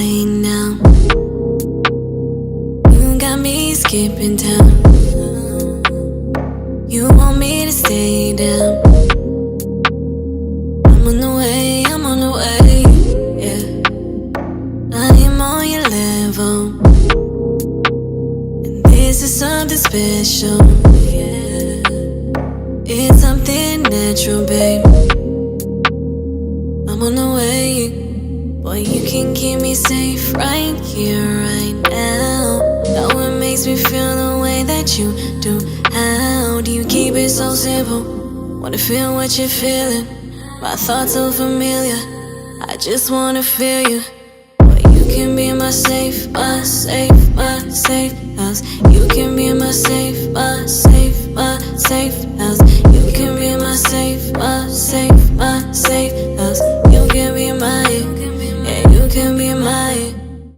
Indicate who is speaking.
Speaker 1: playing now. You got me skipping town. You want me to stay down. I'm on the way, I'm on the way, yeah. I am on your level, and this is something special, yeah. It's something natural, babe. I'm on the way, boy, you can keep me safe right here, right now. Know it makes me feel the way that you do. How do you keep it so simple? Wanna feel what you're feeling. My thoughts so familiar, I just wanna feel you. Boy, you can be my safe, my safe, my safe house. You can be my safe, my safe, my safe house. You can be my safe, my safe, my safe